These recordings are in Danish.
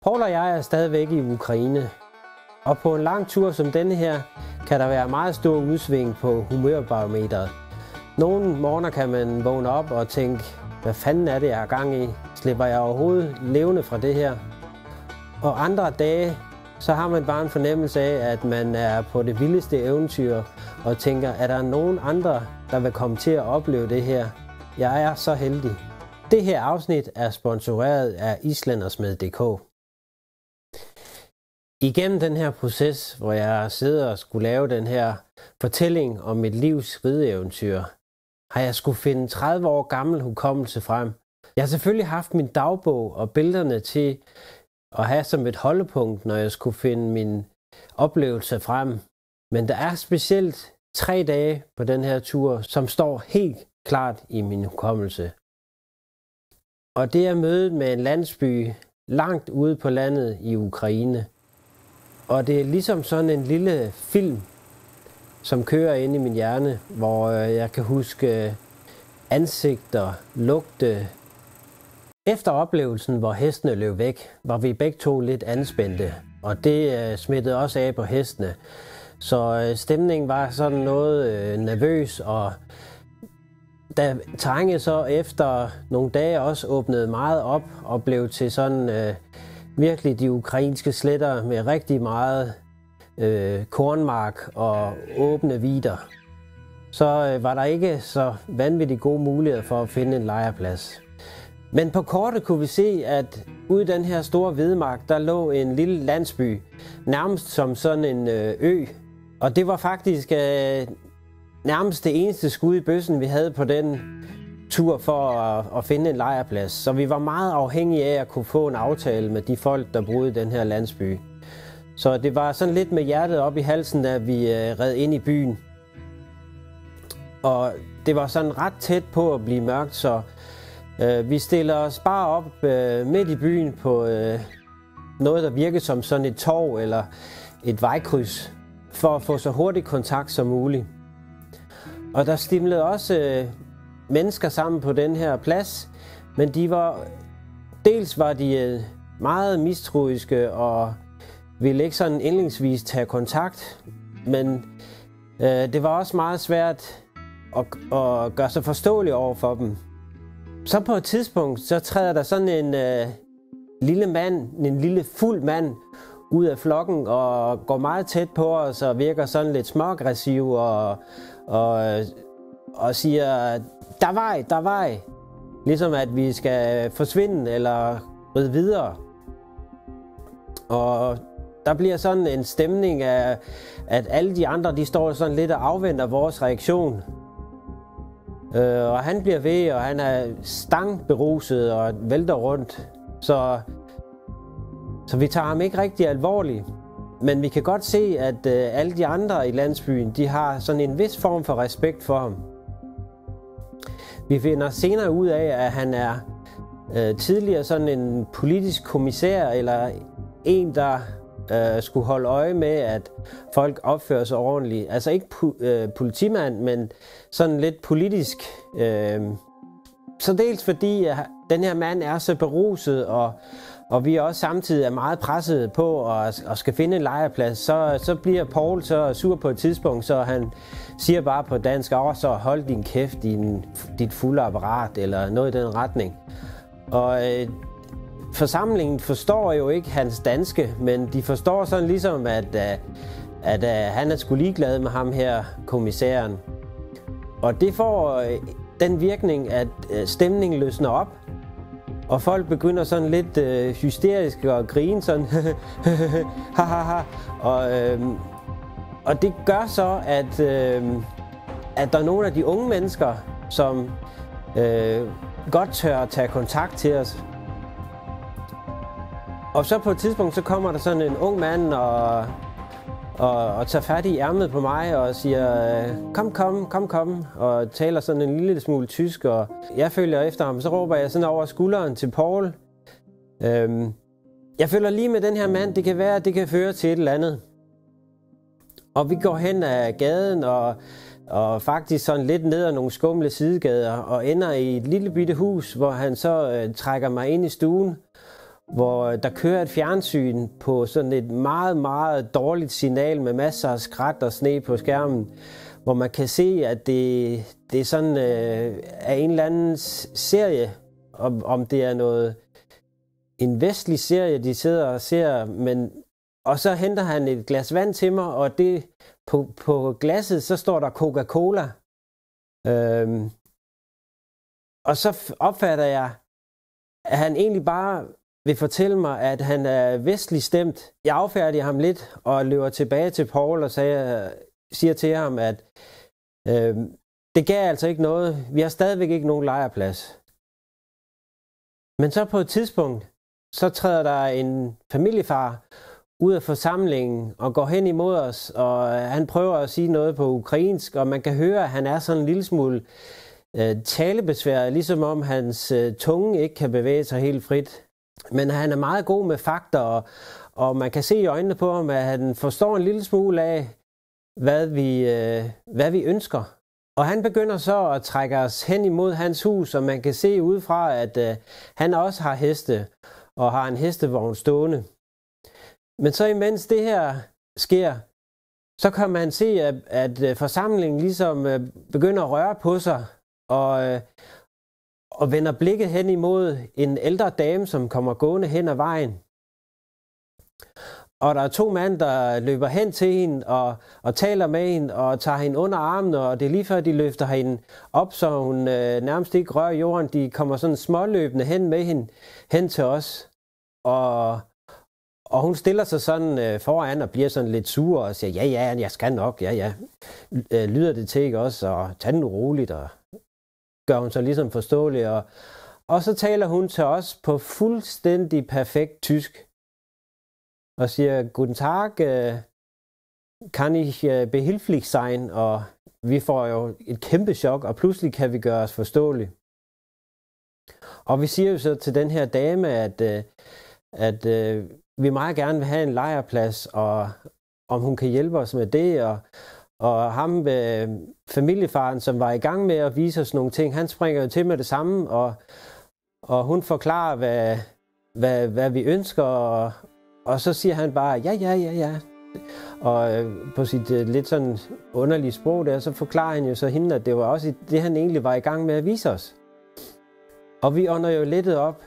Paul og jeg er stadigvæk i Ukraine, og på en lang tur som denne her, kan der være meget stor udsving på humørbarometeret. Nogle morgener kan man vågne op og tænke, hvad fanden er det, jeg har gang i? Slipper jeg overhovedet levende fra det her? Og andre dage, så har man bare en fornemmelse af, at man er på det vildeste eventyr og tænker, er der nogen andre, der vil komme til at opleve det her? Jeg er så heldig. Det her afsnit er sponsoreret af Islandersmed.dk. Igennem den her proces, hvor jeg sidder og skulle lave den her fortælling om mit livs rideeventyr, har jeg skulle finde 30 år gammel hukommelse frem. Jeg har selvfølgelig haft min dagbog og billederne til at have som et holdepunkt, når jeg skulle finde min oplevelse frem. Men der er specielt 3 dage på den her tur, som står helt klart i min hukommelse. Og det er mødet med en landsby langt ude på landet i Ukraine. Og det er ligesom sådan en lille film, som kører ind i min hjerne, hvor jeg kan huske ansigter, lugte. Efter oplevelsen, hvor hestene løb væk, var vi begge to lidt anspændte, og det smittede også af på hestene. Så stemningen var sådan noget nervøs, og da terrænet så efter nogle dage også åbnede meget op og blev til sådan virkelig de ukrainske sletter med rigtig meget kornmark og åbne vidder, så var der ikke så vanvittigt gode muligheder for at finde en lejrplads. Men på kortet kunne vi se, at ude i den her store hvedemark, der lå en lille landsby, nærmest som sådan en ø. Og det var faktisk nærmest det eneste skud i bøssen, vi havde på den tur for at finde en lejrplads. Så vi var meget afhængige af at kunne få en aftale med de folk, der boede i den her landsby. Så det var sådan lidt med hjertet op i halsen, da vi red ind i byen. Og det var sådan ret tæt på at blive mørkt, så vi stiller os bare op midt i byen på noget, der virkede som sådan et torv eller et vejkryds, for at få så hurtig kontakt som muligt. Og der stimlede også mennesker sammen på den her plads, men dels var de meget mistroiske og ville ikke sådan indledningsvis tage kontakt, men det var også meget svært at gøre sig forståelig over for dem. Så på et tidspunkt, så træder der sådan en lille mand, en lille fuld mand, ud af flokken og går meget tæt på os og virker sådan lidt småaggressiv og siger, der er vej, ligesom at vi skal forsvinde eller ride videre. Og der bliver sådan en stemning af, at alle de andre, de står sådan lidt og afventer vores reaktion. Og han bliver ved, og han er stangberuset og vælter rundt. Så vi tager ham ikke rigtig alvorligt. Men vi kan godt se, at alle de andre i landsbyen, de har sådan en vis form for respekt for ham. Vi finder senere ud af, at han er tidligere sådan en politisk kommissær, eller en, der skulle holde øje med, at folk opfører sig ordentligt. Altså ikke politimand, men sådan lidt politisk. Så dels fordi den her mand er så beruset, og vi også samtidig er meget presset på at skal finde en lejrplads, så bliver Paul så sur på et tidspunkt, så han siger bare på dansk, så hold din kæft, dit fulde apparat, eller noget i den retning. Og forsamlingen forstår jo ikke hans danske, men de forstår sådan ligesom, at han er sgu ligeglad med ham her, kommissæren. Og det får den virkning, at stemningen løsner op, og folk begynder sådan lidt hysterisk at grine sådan, og det gør så, at der er nogle af de unge mennesker, som godt tør at tage kontakt til os. Og så på et tidspunkt, så kommer der sådan en ung mand og tager fat i ærmet på mig og siger, kom, og taler sådan en lille smule tysk, og jeg følger efter ham. Så råber jeg sådan over skulderen til Paul. Jeg følger lige med den her mand, det kan være, at det kan føre til et eller andet. Og vi går hen ad gaden og faktisk sådan lidt ned ad nogle skumle sidegader og ender i et lille bitte hus, hvor han så trækker mig ind i stuen. hvor der kører et fjernsyn på sådan et meget, meget dårligt signal med masser af skrat og sne på skærmen, hvor man kan se, at det er sådan af en eller anden serie, om det er en vestlig serie, de sidder og ser, og så henter han et glas vand til mig, og det på glasset, så står der Coca-Cola. Og så opfatter jeg, at han egentlig bare vil fortælle mig, at han er vestlig stemt. Jeg affærdiger ham lidt og løber tilbage til Paul og siger til ham, at det gav altså ikke noget. Vi har stadigvæk ikke nogen lejrplads. Men så på et tidspunkt, så træder der en familiefar ud af forsamlingen og går hen imod os, og han prøver at sige noget på ukrainsk, og man kan høre, at han er sådan en lille smule talebesværet, ligesom om hans tunge ikke kan bevæge sig helt frit. Men han er meget god med fakta, og man kan se i øjnene på ham, at han forstår en lille smule af, hvad vi ønsker. Og han begynder så at trække os hen imod hans hus, og man kan se udefra, at han også har heste, og har en hestevogn stående. Men så imens det her sker, så kan man se, at forsamlingen ligesom begynder at røre på sig, og vender blikket hen imod en ældre dame, som kommer gående hen ad vejen. Og der er 2 mænd, der løber hen til hende og taler med hende og tager hende under armen, og det er lige før, de løfter hende op, så hun nærmest ikke rører jorden. De kommer sådan småløbende hen med hende hen til os. Og hun stiller sig sådan foran og bliver sådan lidt sur og siger, ja, jeg skal nok, ja. Lyder det til, ikke også? Og tag den roligt, og gør hun så ligesom forståelig. Og så taler hun til os på fuldstændig perfekt tysk. Og siger, guten Tag, kan ich behilflich sein? Og vi får jo et kæmpe chok, og pludselig kan vi gøre os forståelige. Og vi siger jo så til den her dame, at vi meget gerne vil have en lejrplads, og om hun kan hjælpe os med det. Og ham, familiefaren, som var i gang med at vise os nogle ting, han springer jo til med det samme, og hun forklarer, hvad vi ønsker, og så siger han bare, ja. Og på sit lidt sådan underlige sprog der, så forklarer han jo så hende, at det var også det, han egentlig var i gang med at vise os. Og vi ånder jo lettet op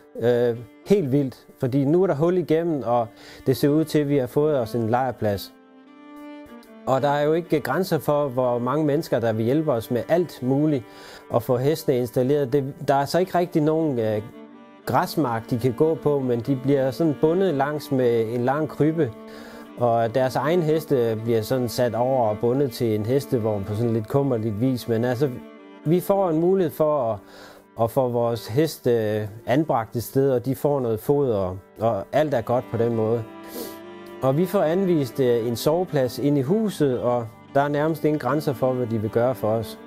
helt vildt, fordi nu er der hul igennem, og det ser ud til, at vi har fået os en lejrplads. Og der er jo ikke grænser for, hvor mange mennesker, der vil hjælpe os med alt muligt og få hestene installeret. Der er så ikke rigtig nogen græsmark, de kan gå på, men de bliver sådan bundet langs med en lang krybe. Og deres egen heste bliver sådan sat over og bundet til en hestevogn på sådan lidt kummerligt vis. Men altså, vi får en mulighed for at få vores heste anbragt et sted, og de får noget foder, og alt er godt på den måde. Og vi får anvist en soveplads ind i huset, og der er nærmest ingen grænser for, hvad de vil gøre for os.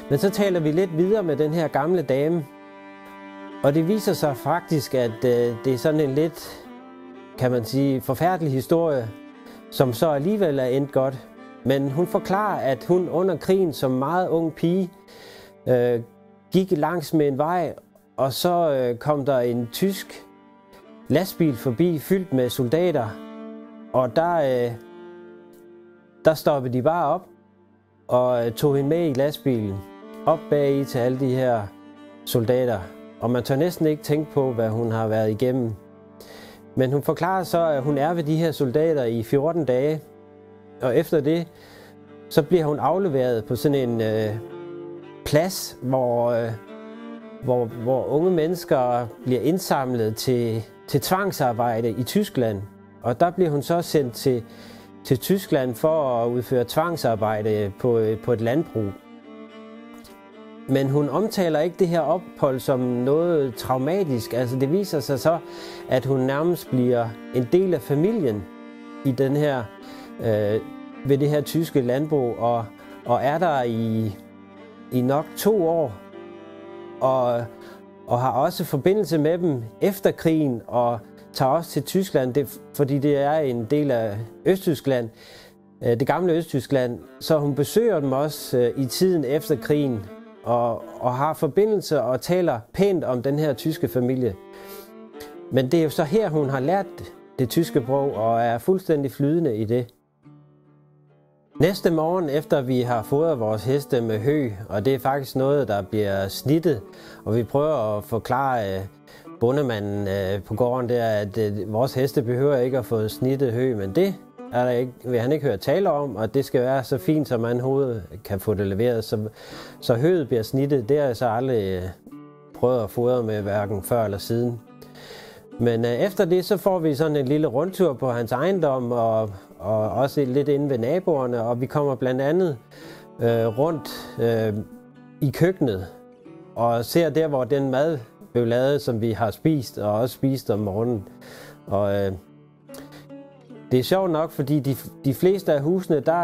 Men så taler vi lidt videre med den her gamle dame, og det viser sig faktisk, at det er sådan en lidt, kan man sige, forfærdelig historie, som så alligevel er endt godt. Men hun forklarer, at hun under krigen som meget ung pige gik langs med en vej, og så kom der en tysk lastbil forbi, fyldt med soldater, og der stoppede de bare op og tog hende med i lastbilen, op bag i til alle de her soldater. Og man tør næsten ikke tænke på, hvad hun har været igennem. Men hun forklarer så, at hun er ved de her soldater i 14 dage, og efter det, så bliver hun afleveret på sådan en plads, hvor unge mennesker bliver indsamlet til tvangsarbejde i Tyskland. Og der bliver hun så sendt til Tyskland for at udføre tvangsarbejde på et landbrug. Men hun omtaler ikke det her ophold som noget traumatisk. Altså det viser sig så, at hun nærmest bliver en del af familien i den her, ved det her tyske landbrug, og er der i nok 2 år, og har også forbindelse med dem efter krigen, og tager også til Tyskland, fordi det er en del af Østtyskland, det gamle Østtyskland, så hun besøger dem også i tiden efter krigen, og har forbindelse og taler pænt om den her tyske familie. Men det er jo så her, hun har lært det tyske sprog og er fuldstændig flydende i det. Næste morgen, efter vi har fodret vores heste med hø, og det er faktisk noget, der bliver snittet, og vi prøver at forklare bondemanden på gården der, at vores heste behøver ikke at få snittet hø, men det er der ikke, vil han ikke høre tale om, og det skal være så fint, som man hovedet kan få det leveret. Så høet bliver snittet, det har jeg så aldrig prøvet at fodre med, hverken før eller siden. Men efter det, så får vi sådan en lille rundtur på hans ejendom, og også lidt inde ved naboerne, og vi kommer blandt andet rundt i køkkenet, og ser der, hvor den mad blev lavet, som vi har spist, og også spist om morgenen. Og det er sjovt nok, fordi de fleste af husene, der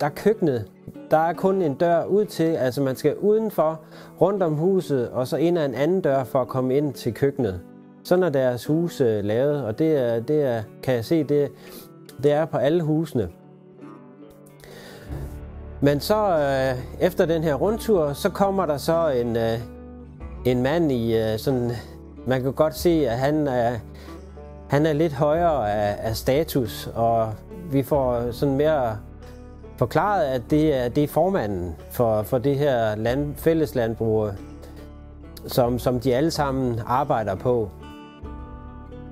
er køkkenet, der er kun en dør ud til, altså man skal udenfor, rundt om huset, og så ind ad en anden dør for at komme ind til køkkenet. Sådan er deres hus lavet, og det kan jeg se, det er på alle husene. Men så efter den her rundtur, så kommer der så en mand i sådan, man kan godt se, at han er lidt højere af status, og vi får sådan mere forklaret, at det er formanden for det her fælleslandbrug, som de alle sammen arbejder på.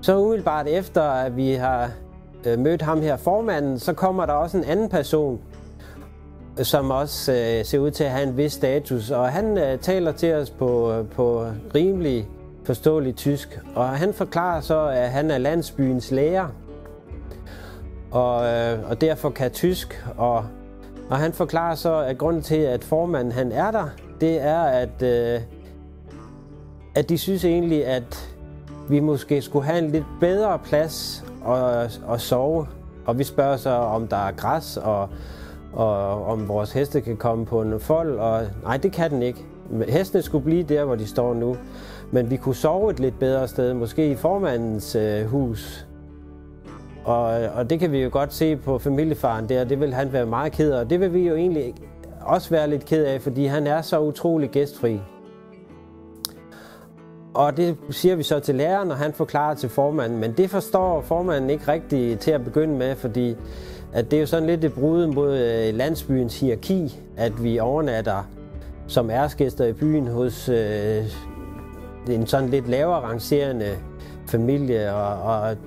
Så umiddelbart efter, at vi har mødt ham her formanden, så kommer der også en anden person, som også ser ud til at have en vis status, og han taler til os på rimelig forståelig tysk, og han forklarer så, at han er landsbyens lærer, og derfor kan tysk, og han forklarer så, at grunden til, at formanden han er der, det er, at de synes egentlig, at vi måske skulle have en lidt bedre plads at sove, og vi spørger så, om der er græs, og om vores heste kan komme på en fold, og nej, det kan den ikke. Hestene skulle blive der, hvor de står nu, men vi kunne sove et lidt bedre sted, måske i formandens hus. Og det kan vi jo godt se på familiefaren der, det vil han være meget ked af, og det vil vi jo egentlig også være lidt ked af, fordi han er så utrolig gæstfri. Og det siger vi så til læreren, og han forklarer til formanden, men det forstår formanden ikke rigtigt til at begynde med, fordi at det er jo sådan lidt et brud mod landsbyens hierarki, at vi overnatter som æresgæster i byen hos en sådan lidt lavere rangerende familie, og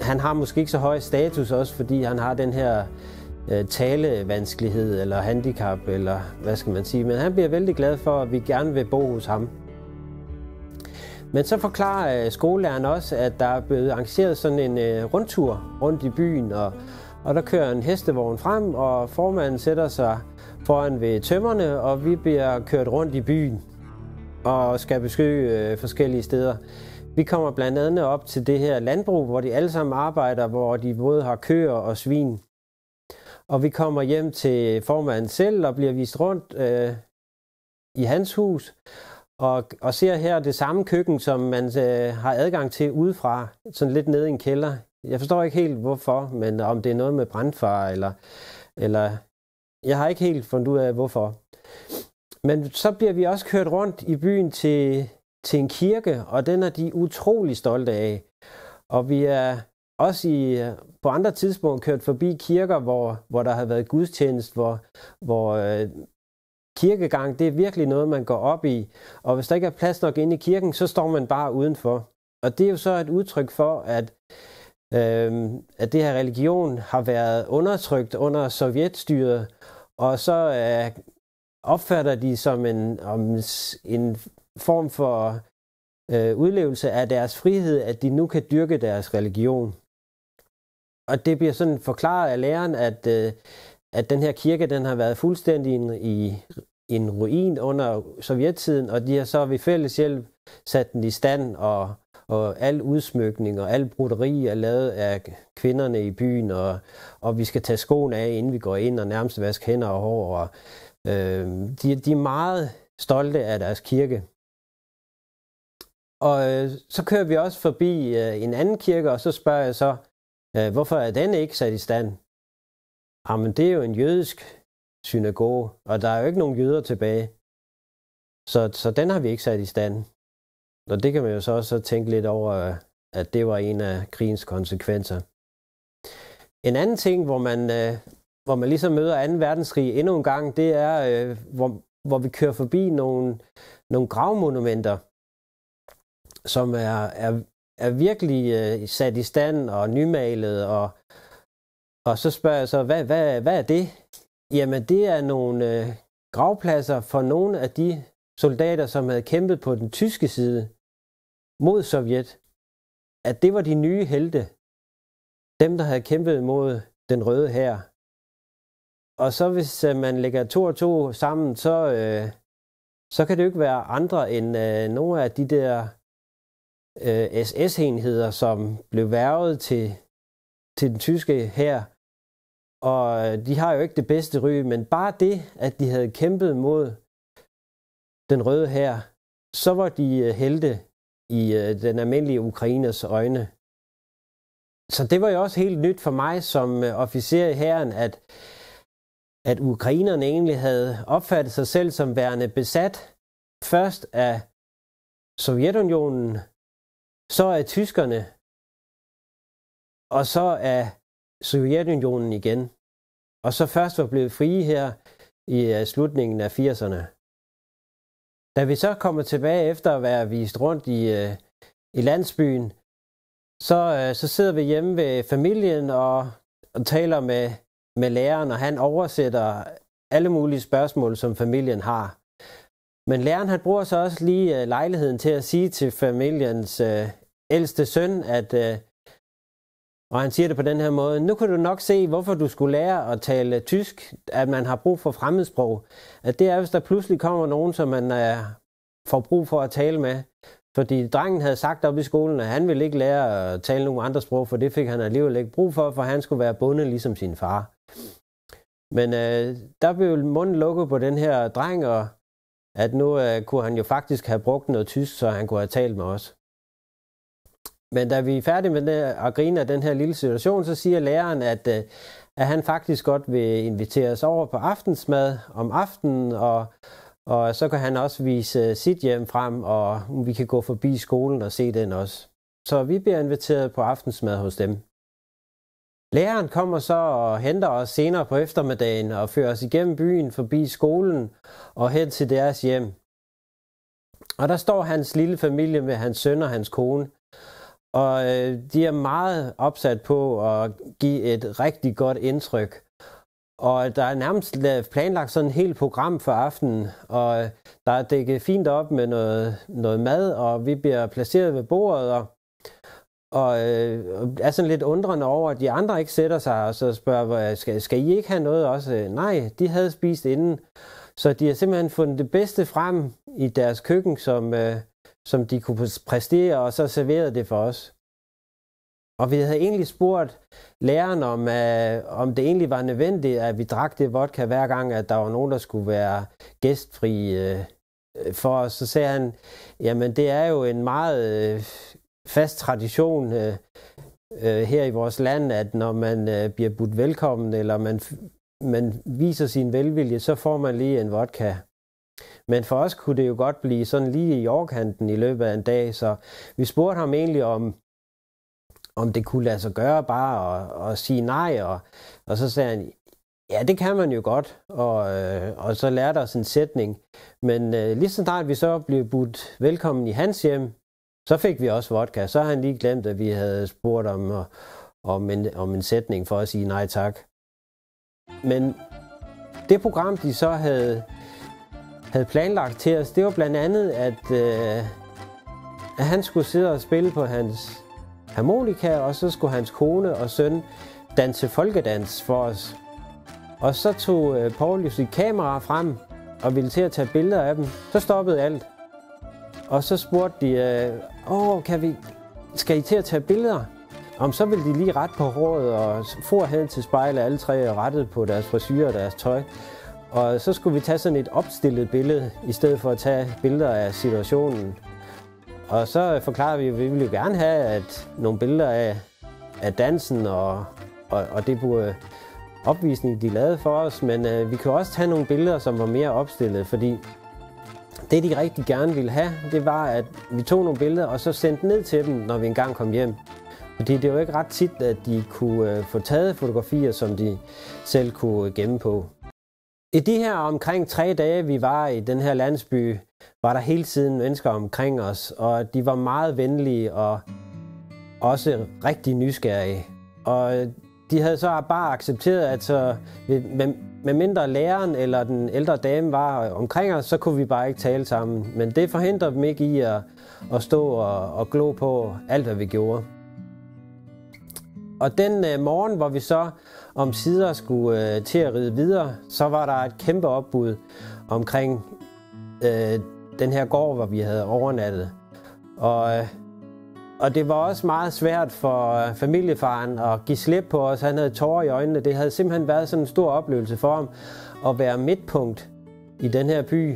han har måske ikke så høj status også, fordi han har den her talevanskelighed eller handicap, eller hvad skal man sige, men han bliver vældig glad for, at vi gerne vil bo hos ham. Men så forklarer skolelæreren også, at der er blevet arrangeret sådan en rundtur rundt i byen, og der kører en hestevogn frem, og formanden sætter sig foran ved tømmerne, og vi bliver kørt rundt i byen og skal besøge forskellige steder. Vi kommer blandt andet op til det her landbrug, hvor de alle sammen arbejder, hvor de både har køer og svin. Og vi kommer hjem til formanden selv og bliver vist rundt i hans hus, og ser her det samme køkken, som man har adgang til udefra, sådan lidt nede i en kælder. Jeg forstår ikke helt hvorfor, men om det er noget med brandfare, eller jeg har ikke helt fundet ud af hvorfor. Men så bliver vi også kørt rundt i byen til en kirke, og den er de utrolig stolte af. Og vi er også på andre tidspunkter kørt forbi kirker, hvor der har været gudstjeneste, hvor kirkegang, det er virkelig noget, man går op i. Og hvis der ikke er plads nok inde i kirken, så står man bare udenfor. Og det er jo så et udtryk for, at det her religion har været undertrykt under sovjetstyret, og så opfatter de som en form for udlevelse af deres frihed, at de nu kan dyrke deres religion. Og det bliver sådan forklaret af læreren, at den her kirke, den har været fuldstændig i en ruin under sovjettiden, og de har så ved fælles hjælp sat den i stand, og al udsmykning og al broderi er lavet af kvinderne i byen, og vi skal tage skoene af, inden vi går ind og nærmest vaske hænder og hår. Og, de er meget stolte af deres kirke. Og så kører vi også forbi en anden kirke, og så spørger jeg så, hvorfor er den ikke sat i stand? Jamen, det er jo en jødisk synagoge, og der er jo ikke nogen jøder tilbage. Så den har vi ikke sat i stand. Og det kan man jo så også tænke lidt over, at det var en af krigens konsekvenser. En anden ting, hvor man ligesom møder 2. verdenskrig endnu en gang, det er, hvor vi kører forbi nogle gravmonumenter, som er virkelig sat i stand og nymalet, og så spørger jeg så, hvad er det? Jamen, det er nogle gravpladser for nogle af de soldater, som havde kæmpet på den tyske side mod Sovjet, at det var de nye helte, dem der havde kæmpet mod den røde hær. Og så hvis man lægger 2 og 2 sammen, så kan det jo ikke være andre end nogle af de der SS-enheder, som blev hvervet til den tyske hær. Og de har jo ikke det bedste ry, men bare det, at de havde kæmpet mod den røde hær, så var de helte i den almindelige Ukrainers øjne. Så det var jo også helt nyt for mig som officer i hæren, at ukrainerne egentlig havde opfattet sig selv som værende besat først af Sovjetunionen, så af tyskerne, og så af Sovjetunionen igen. Og så først var blevet frie her i slutningen af 80'erne. Da vi så kommer tilbage efter at være vist rundt i landsbyen, så sidder vi hjemme ved familien og taler med læreren, og han oversætter alle mulige spørgsmål, som familien har. Men læreren, han bruger så også lige lejligheden til at sige til familiens ældste søn, og han siger det på den her måde: nu kan du nok se, hvorfor du skulle lære at tale tysk, at man har brug for fremmedsprog. At det er, hvis der pludselig kommer nogen, som man får brug for at tale med. Fordi drengen havde sagt op i skolen, at han ville ikke lære at tale nogle andre sprog, for det fik han alligevel ikke brug for han skulle være bonde ligesom sin far. Men der blev munden lukket på den her dreng, og at nu kunne han jo faktisk have brugt noget tysk, så han kunne have talt med os. Men da vi er færdige med at grine af den her lille situation, så siger læreren, at han faktisk godt vil invitere os over på aftensmad om aftenen, og så kan han også vise sit hjem frem, og vi kan gå forbi skolen og se den også. Så vi bliver inviteret på aftensmad hos dem. Læreren kommer så og henter os senere på eftermiddagen og fører os igennem byen forbi skolen og hen til deres hjem. Og der står hans lille familie med hans søn og hans kone. Og de er meget opsat på at give et rigtig godt indtryk. Og der er nærmest planlagt sådan et helt program for aftenen, og der er dækket fint op med noget mad, og vi bliver placeret ved bordet, og er sådan lidt undrende over, at de andre ikke sætter sig, og så spørger, skal I ikke have noget også? Nej, de havde spist inden, så de har simpelthen fundet det bedste frem i deres køkken, som de kunne præstere, og så serverede det for os. Og vi havde egentlig spurgt læreren, om det egentlig var nødvendigt, at vi drak det vodka hver gang, at der var nogen, der skulle være gæstfri for os. Så sagde han, jamen det er jo en meget fast tradition her i vores land, at når man bliver budt velkommen, eller man viser sin velvilje, så får man lige en vodka. Men for os kunne det jo godt blive sådan lige i overkanten i løbet af en dag, så vi spurgte ham egentlig om det kunne lade sig gøre bare at sige nej, og så sagde han, ja, det kan man jo godt, og så lærte os en sætning. Men lige så snart vi så blev budt velkommen i hans hjem, så fik vi også vodka. Så har han lige glemt, at vi havde spurgt om en sætning for at sige nej tak. Men det program, de så havde planlagt til os, det var blandt andet, at han skulle sidde og spille på hans harmonika, og så skulle hans kone og søn danse folkedans for os. Og så tog Poul jo sit kamera frem og ville til at tage billeder af dem. Så stoppede alt. Og så spurgte de, skal I til at tage billeder? Så ville de lige rette på håret og for hen til spejlet alle tre og rettede på deres frisyrer og deres tøj. Og så skulle vi tage sådan et opstillet billede, i stedet for at tage billeder af situationen. Og så forklarede vi, at vi ville jo gerne have nogle billeder af dansen og det opvisning, de lavede for os. Men vi kunne også tage nogle billeder, som var mere opstillet, fordi Det de rigtig gerne ville have, det var, at vi tog nogle billeder og så sendte ned til dem, når vi engang kom hjem. Fordi det var ikke ret tit, at de kunne få taget fotografier, som de selv kunne gemme på. I de her omkring 3 dage, vi var i den her landsby, var der hele tiden mennesker omkring os, og de var meget venlige og også rigtig nysgerrige. Og de havde så bare accepteret, at så, med mindre læreren eller den ældre dame var omkring os, så kunne vi bare ikke tale sammen. Men det forhindrede dem ikke i at stå og glo på alt, hvad vi gjorde. Og den morgen, hvor vi så omsider skulle til at ride videre, så var der et kæmpe opbud omkring den her gård, hvor vi havde overnattet. Og det var også meget svært for familiefaren at give slip på os. Han havde tårer i øjnene. Det havde simpelthen været sådan en stor oplevelse for ham at være midtpunkt i den her by.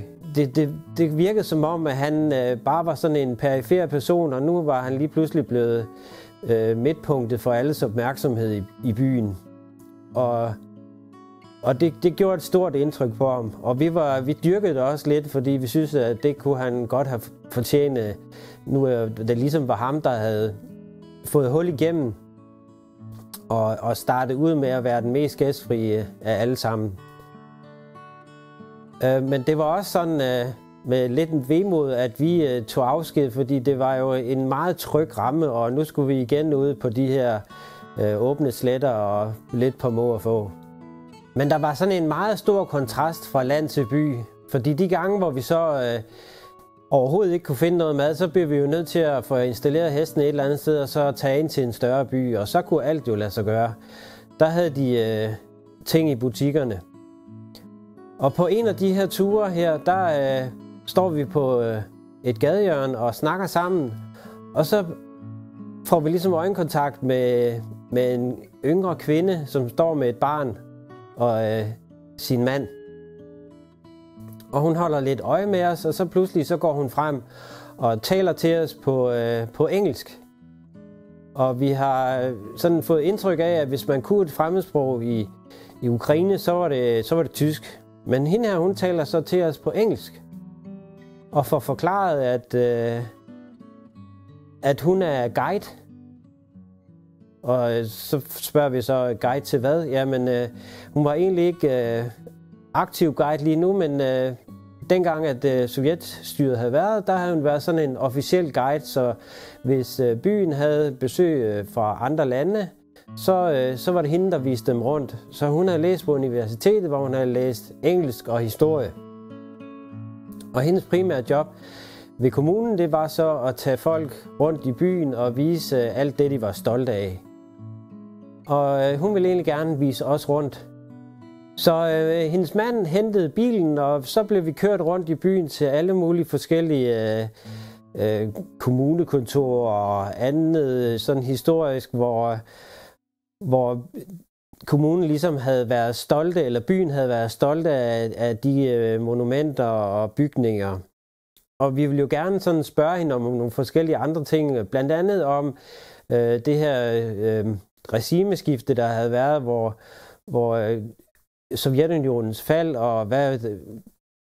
Det virkede som om, at han bare var sådan en perifer person, og nu var han lige pludselig blevet midtpunktet for alles opmærksomhed i byen. Og det gjorde et stort indtryk på ham. Og vi dyrkede det også lidt, fordi vi synes, at det kunne han godt have fortjent. Nu det ligesom var ham, der havde fået hul igennem og startet ud med at være den mest gæstfrie af alle sammen. Men det var også sådan med lidt en vemod, at vi tog afsked, fordi det var jo en meget tryg ramme, og nu skulle vi igen ud på de her åbne sletter og lidt på må og få. Men der var sådan en meget stor kontrast fra land til by, fordi de gange, hvor vi så overhovedet ikke kunne finde noget mad, så blev vi jo nødt til at få installeret hesten et eller andet sted, og så tage ind til en større by, og så kunne alt jo lade sig gøre. Der havde de ting i butikkerne. Og på en af de her ture her, der står vi på et gadehjørne og snakker sammen, og så får vi ligesom øjenkontakt med en yngre kvinde, som står med et barn og sin mand. Og hun holder lidt øje med os, og så pludselig så går hun frem og taler til os på engelsk. Og vi har sådan fået indtryk af, at hvis man kunne et fremmedsprog i Ukraine, så var det tysk. Men hende her, hun taler så til os på engelsk. Og får forklaret, at hun er guide. Og så spørger vi så, guide til hvad? Jamen, hun var egentlig ikke aktiv guide lige nu, men dengang, at Sovjetstyret havde været, der havde hun været sådan en officiel guide, så hvis byen havde besøg fra andre lande, så var det hende, der viste dem rundt. Så hun havde læst på universitetet, hvor hun havde læst engelsk og historie. Og hendes primære job ved kommunen, det var så at tage folk rundt i byen og vise alt det, de var stolte af. Og hun ville egentlig gerne vise os rundt. Så hendes mand hentede bilen, og så blev vi kørt rundt i byen til alle mulige forskellige kommunekontorer og andet sådan historisk, hvor kommunen ligesom havde været stolte, eller byen havde været stolte af de monumenter og bygninger. Og vi ville jo gerne sådan spørge hende om nogle forskellige andre ting, blandt andet om det her regimeskifte, der havde været, hvor Sovjetunionens fald og hvad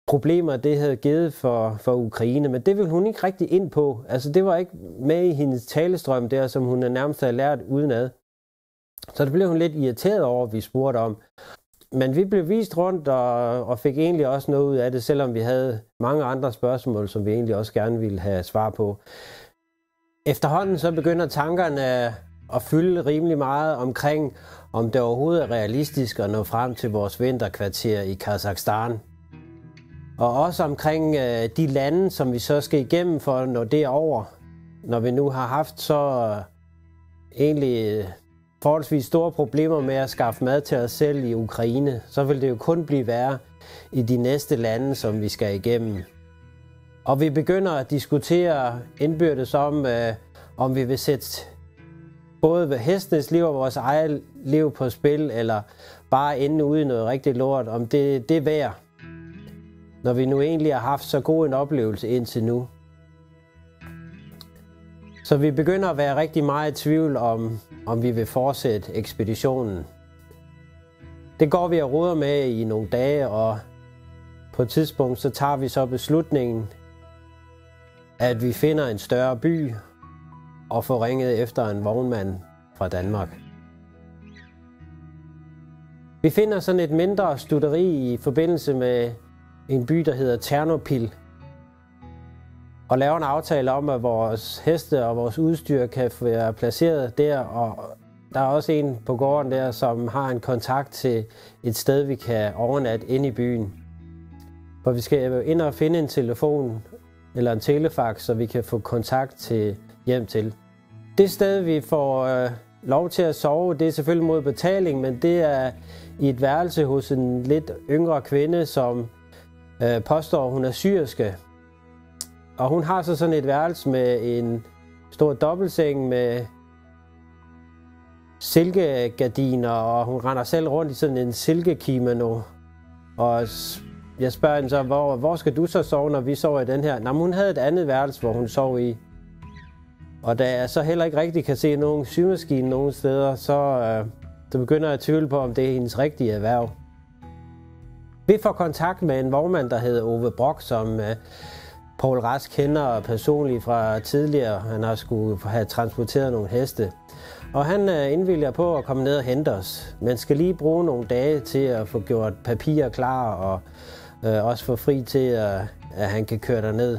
problemer det havde givet for Ukraine, men det ville hun ikke rigtig ind på. Altså det var ikke med i hendes talestrøm der, som hun nærmest havde lært udenad. Så det blev hun lidt irriteret over, vi spurgte om. Men vi blev vist rundt og fik egentlig også noget ud af det, selvom vi havde mange andre spørgsmål, som vi egentlig også gerne ville have svar på. Efterhånden så begynder tankerne at fylde rimelig meget omkring, om det overhovedet er realistisk at nå frem til vores vinterkvarter i Kazakhstan. Og også omkring de lande, som vi så skal igennem for at nå derover. Når vi nu har haft så egentlig forholdsvis store problemer med at skaffe mad til os selv i Ukraine, så vil det jo kun blive værre i de næste lande, som vi skal igennem. Og vi begynder at diskutere indbyrdes om vi vil sætte både hestenes liv og vores eget liv på spil, eller bare ende ude i noget rigtig lort, om det er værd, når vi nu egentlig har haft så god en oplevelse indtil nu. Så vi begynder at være rigtig meget i tvivl om vi vil fortsætte ekspeditionen. Det går vi og roder med i nogle dage, og på et tidspunkt så tager vi så beslutningen at vi finder en større by og får ringet efter en vognmand fra Danmark. Vi finder sådan et mindre stutteri i forbindelse med en by, der hedder Ternopil, og laver en aftale om, at vores heste og vores udstyr kan være placeret der, og der er også en på gården der, som har en kontakt til et sted, vi kan overnatte inde i byen. For vi skal ind og finde en telefon eller en telefax, så vi kan få kontakt til hjem til. Det sted, vi får lov til at sove, det er selvfølgelig mod betaling, men det er i et værelse hos en lidt yngre kvinde, som påstår, hun er syerske. Og hun har så sådan et værelse med en stor dobbeltseng med silkegardiner, og hun render selv rundt i sådan en silkekimono. Og jeg spørger hende så, hvor skal du så sove, når vi sover i den her? Nå, hun havde et andet værelse, hvor hun sov i. Og da jeg så heller ikke rigtig kan se nogen symaskine nogen steder, så begynder jeg at tvivle på, om det er hendes rigtige erhverv. Vi får kontakt med en vognmand, der hedder Ove Brock, som Poul Rask kender personligt fra tidligere. Han har skulle have transporteret nogle heste. Og han indvilliger på at komme ned og hente os. Man skal lige bruge nogle dage til at få gjort papirer klar, og også få fri til, at han kan køre derned.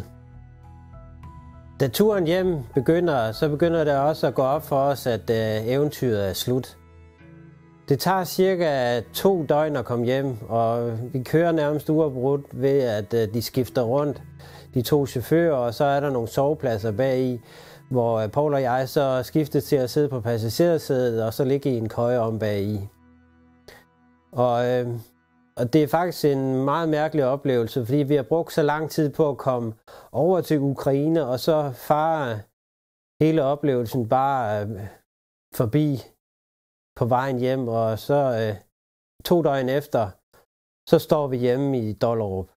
Da turen hjem begynder, så begynder det også at gå op for os, at eventyret er slut. Det tager cirka 2 døgn at komme hjem, og vi kører nærmest uafbrudt ved, at de skifter rundt, de 2 chauffører, og så er der nogle sovepladser bagi, hvor Poul og jeg så skiftes til at sidde på passagersædet og så ligge i en køje om bagi. Og det er faktisk en meget mærkelig oplevelse, fordi vi har brugt så lang tid på at komme over til Ukraine, og så farer hele oplevelsen bare forbi på vejen hjem, og så 2 døgn efter, så står vi hjemme i Dollerup.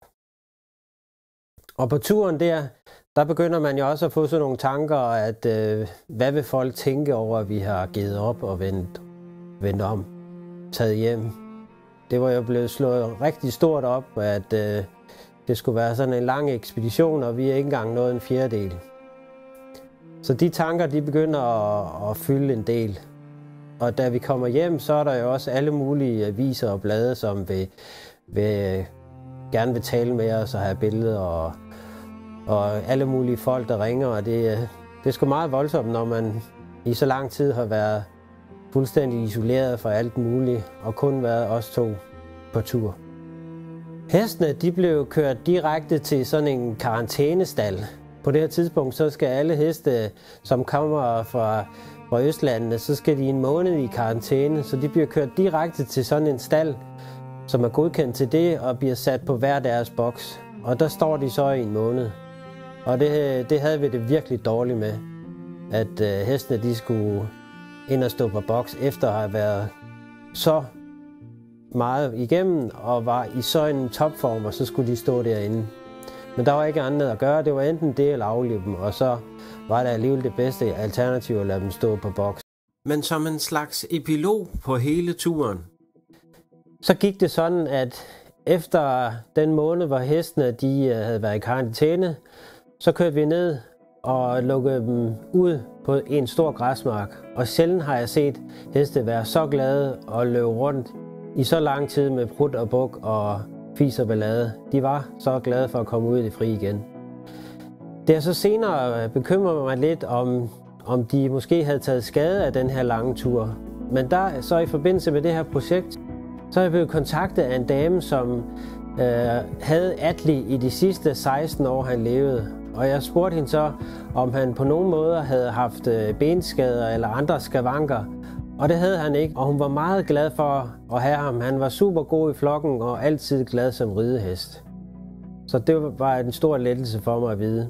Og på turen der begynder man jo også at få sådan nogle tanker, at hvad vil folk tænke over, at vi har givet op og vendt om, taget hjem. Det var jo blevet slået rigtig stort op, at det skulle være sådan en lang ekspedition, og vi er ikke engang nået en fjerdedel. Så de tanker, de begynder at fylde en del. Og da vi kommer hjem, så er der jo også alle mulige aviser og blade, som gerne vil tale med os og have billeder, og alle mulige folk, der ringer. Og det er sgu meget voldsomt, når man i så lang tid har været fuldstændig isoleret fra alt muligt, og kun været os 2 på tur. Hestene, de blev kørt direkte til sådan en karantænestal. På det her tidspunkt, så skal alle heste, som kommer fra Østlandene, så skal de en måned i karantæne, så de bliver kørt direkte til sådan en stald, som er godkendt til det, og bliver sat på hver deres boks. Og der står de så i en måned. Og det havde vi det virkelig dårligt med, at hestene, de skulle ind og stå på boks, efter at have været så meget igennem, og var i så en topform, og så skulle de stå derinde. Men der var ikke andet at gøre, det var enten det eller aflive dem, og så var det alligevel det bedste alternativ at lade dem stå på boks. Men som en slags epilog på hele turen, så gik det sådan, at efter den måned, hvor hestene de havde været i karantæne, så kørte vi ned og lukkede dem ud på en stor græsmark. Og sjældent har jeg set heste være så glade og løbe rundt i så lang tid med prut og buk og fis og ballade. De var så glade for at komme ud i det fri igen. Det er så senere bekymrer mig lidt om de måske havde taget skade af den her lange tur. Men der så i forbindelse med det her projekt, så er jeg blevet kontaktet af en dame, som havde Atli i de sidste 16 år, han levede. Og jeg spurgte hende så, om han på nogen måder havde haft benskader eller andre skavanker. Og det havde han ikke, og hun var meget glad for at have ham. Han var super god i flokken og altid glad som ridehest. Så det var en stor lettelse for mig at vide.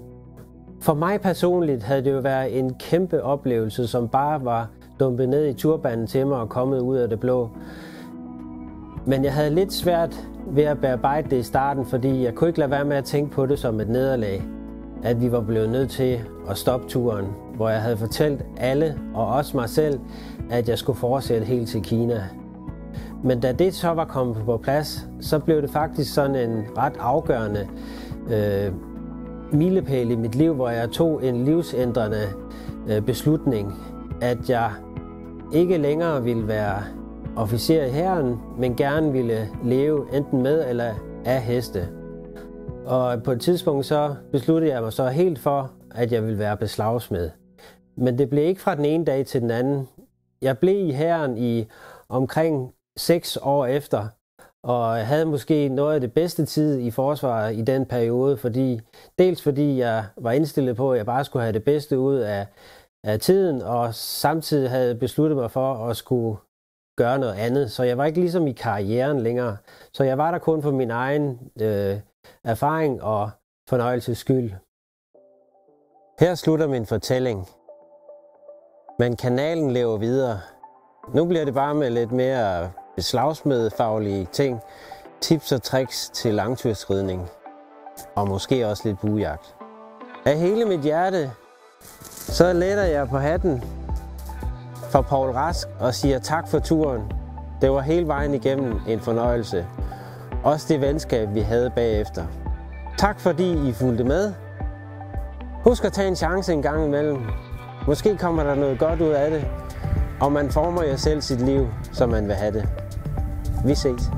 For mig personligt havde det jo været en kæmpe oplevelse, som bare var dumpet ned i turbanen til mig og kommet ud af det blå. Men jeg havde lidt svært ved at bearbejde det i starten, fordi jeg kunne ikke lade være med at tænke på det som et nederlag. At vi var blevet nødt til at stoppe turen, hvor jeg havde fortalt alle, og også mig selv, at jeg skulle fortsætte helt til Kina. Men da det så var kommet på plads, så blev det faktisk sådan en ret afgørende milepæl i mit liv, hvor jeg tog en livsændrende beslutning, at jeg ikke længere ville være officer i hæren, men gerne ville leve enten med eller af heste. Og på et tidspunkt så besluttede jeg mig så helt for, at jeg ville være beslagsmed. Men det blev ikke fra den ene dag til den anden. Jeg blev i hæren i omkring 6 år efter, og havde måske noget af det bedste tid i forsvaret i den periode, fordi jeg var indstillet på, at jeg bare skulle have det bedste ud af tiden, og samtidig havde besluttet mig for at skulle gøre noget andet. Så jeg var ikke ligesom i karrieren længere. Så jeg var der kun for min egen erfaring og fornøjelses skyld. Her slutter min fortælling. Men kanalen lever videre. Nu bliver det bare med lidt mere beslagsmedfaglige ting, tips og tricks til langtursridning, og måske også lidt buejagt. Af hele mit hjerte, så letter jeg på hatten for Poul Rask og siger tak for turen. Det var hele vejen igennem en fornøjelse. Også det venskab, vi havde bagefter. Tak fordi I fulgte med. Husk at tage en chance en gang imellem. Måske kommer der noget godt ud af det, og man former jo selv sit liv, som man vil have det. Vi ses.